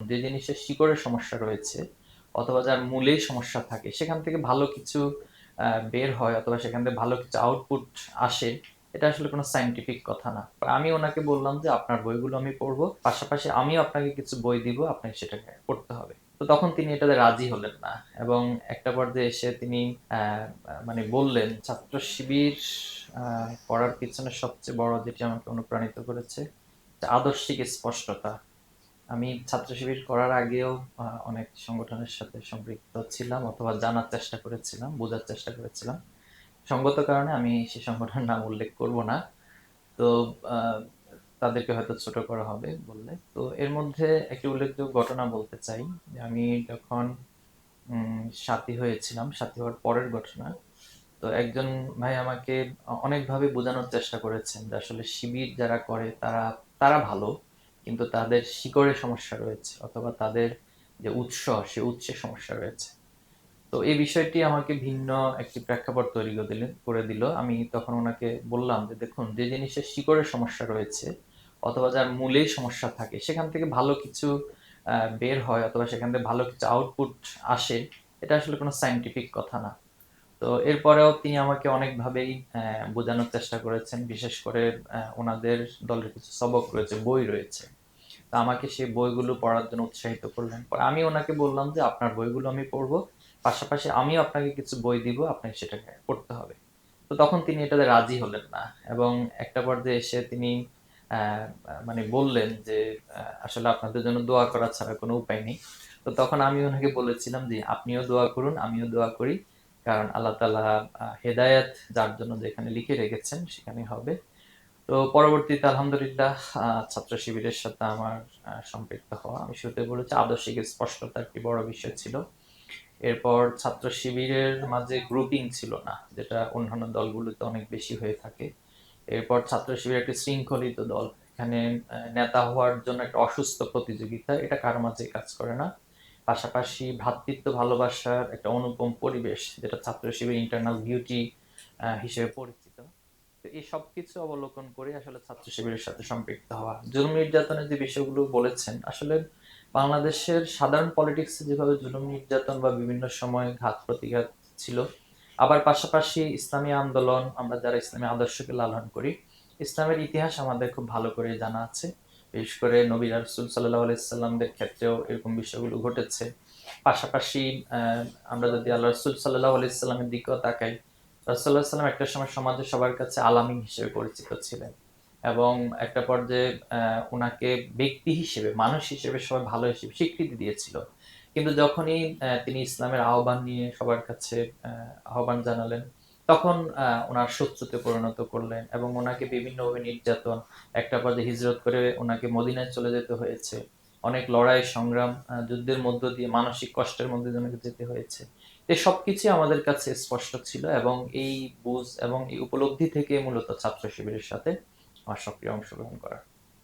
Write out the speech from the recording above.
যে জিনিসের শিকড়ের সমস্যা রয়েছে অথবা যার মূলেই সমস্যা থাকে সেখান থেকে ভালো কিছু বের হয় অথবা সেখান থেকে ভালো কিছু আউটপুট আসে, এটা আসলে কোনো সায়েন্টিফিক কথা না। আমি ওনাকে বললাম যে আপনার বইগুলো আমি পড়বো, পাশাপাশি আমিও আপনাকে কিছু বই দিব, আপনাকে সেটাকে পড়তে হবে। তো তখন তিনি এটাতে রাজি হলেন না এবং একটা পর্যায়ে এসে তিনি মানে বললেন ছাত্র শিবির করার পিছনে সবচেয়ে বড় যেটি আমাকে অনুপ্রাণিত করেছে আদর্শিক স্পষ্টতা। আমি ছাত্র শিবির করার আগেও অনেক সংগঠনের সাথে সম্পৃক্ত ছিলাম অথবা জানার চেষ্টা করেছিলাম, বোঝার চেষ্টা করেছিলাম। সঙ্গত কারণে আমি সে সংগঠনের নাম উল্লেখ করব না। তো আহ, তাদেরকে হয়তো ছোট করা হবে বললে। তো এর মধ্যে একটি উল্লেখযোগ্য ঘটনা বলতে চাই যে আমি যখন সাথী হয়েছিলাম, সাথী হওয়ার পরের ঘটনা। তো একজন ভাই আমাকে অনেকভাবে বোঝানোর চেষ্টা করেছেন যে আসলে শিবির যারা করে তারা তারা ভালো, কিন্তু তাদের শিকড়ে সমস্যা রয়েছে অথবা তাদের যে উৎস সে উৎসে সমস্যা রয়েছে। তো এই বিষয়টি আমাকে ভিন্ন একটি প্রেক্ষাপট তৈরি করে দিল। আমি তখন ওনাকে বললাম যে দেখুন, যে জিনিসের শিকড়ের সমস্যা রয়েছে অথবা যার মূলেই সমস্যা থাকে সেখান থেকে ভালো কিছু বের হয় অথবা সেখান থেকে ভালো কিছু আউটপুট আসে, এটা আসলে কোনো সায়েন্টিফিক কথা না। তো এরপরেও তিনি আমাকে অনেকভাবেই বোঝানোর চেষ্টা করেছেন, বিশেষ করে ওনাদের দলের কিছু সবক রয়েছে, বই রয়েছে। তো আমাকে সেই বইগুলো পড়ার জন্য উৎসাহিত করলেন। পরে আমি ওনাকে বললাম যে আপনার বইগুলো আমি পড়বো, পাশাপাশি আমিও আপনাকে কিছু বই দিব, আপনাকে সেটাকে পড়তে হবে। তো তখন তিনি এটাতে রাজি হলেন না এবং একটা পর্যায়ে এসে তিনি মানে বললেন যে আসলে আপনাদের জন্য দোয়া করা ছাড়া কোনো উপায় নেই। তো তখন আমি ওনাকে বলেছিলাম যে আপনিও দোয়া করুন, আমিও দোয়া করি, কারণ আল্লাহ তাআলা হেদায়েত যার জন্য যেখানে লিখে রেখেছেন সেখানে হবে। তো পরবর্তীতে আলহামদুলিল্লাহ ছাত্র শিবিরের সাথে আমার সম্পৃক্ত হওয়া, আমি শুরুতে বলেছি আদর্শিক স্পষ্টতা একটি বড় বিষয় ছিল। এরপর ছাত্র শিবিরের মাঝে গ্রুপিং ছিল না, যেটা অন্যান্য দলগুলোতে অনেক বেশি হয়ে থাকে। এরপর ছাত্র শিবির একটি শৃঙ্খলিত দল, এখানে নেতা হওয়ার জন্য একটা অসুস্থ প্রতিযোগিতা, এটা কারো মাঝে কাজ করে না। পাশাপাশি ভ্রাতৃত্ব ভালোবাসার একটা অনুপম পরিবেশ, যেটা ছাত্র শিবির ইন্টারনাল বিউটি হিসেবে পরিচিত। তো এই সবকিছু অবলোকন করে আসলে ছাত্র শিবিরের সাথে সম্পৃক্ত হওয়া। জুলুম নির্যাতনের যে বিষয়গুলো বলেছেন, আসলে বাংলাদেশের সাধারণ পলিটিক্সে যেভাবে জুলুম নির্যাতন বা বিভিন্ন সময় ঘাত প্রতিঘাত ছিল, আবার পাশাপাশি ইসলামী আন্দোলন, আমরা যারা ইসলামী আদর্শকে লালন করি, ইসলামের ইতিহাস আমাদের খুব ভালো করে জানা আছে। বিশেষ করে নবী রাসূল সাল্লাল্লাহু আলাইহি সাল্লামদের ক্ষেত্রেও এরকম বিষয়গুলো ঘটেছে। পাশাপাশি আমরা যদি আল্লাহ রাসূল সাল্লাল্লাহু আলাইহি সাল্লামের দিকেও তাকাই, রাসূলুল্লাহ সাল্লাম একটা সময় সমাজে সবার কাছে আলামিন হিসেবে পরিচিত ছিলেন এবং একটা পর্যায়ে ওনাকে ব্যক্তি হিসেবে, মানুষ হিসেবে সবাই ভালো হিসেবে স্বীকৃতি দিয়েছিল। কিন্তু যখনই তিনি ইসলামের আহ্বান নিয়ে সবার কাছে আহ্বান জানালেন, তখন ওনার শত্রুতে পরিণত করলেন এবং ওনাকে বিভিন্নভাবে নির্যাতন, একটা পর্যায়ে হিজরত করে ওনাকে মদিনায় চলে যেতে হয়েছে। অনেক লড়াই সংগ্রাম, যুদ্ধের মধ্য দিয়ে মানসিক কষ্টের মধ্যে দিয়ে ওনাকে যেতে হয়েছে। এই সবকিছুই আমাদের কাছে স্পষ্ট ছিল এবং এই বুঝ এবং এই উপলব্ধি থেকে মূলত ছাত্র শিবিরের সাথে আমার সক্রিয় অংশগ্রহণ করা।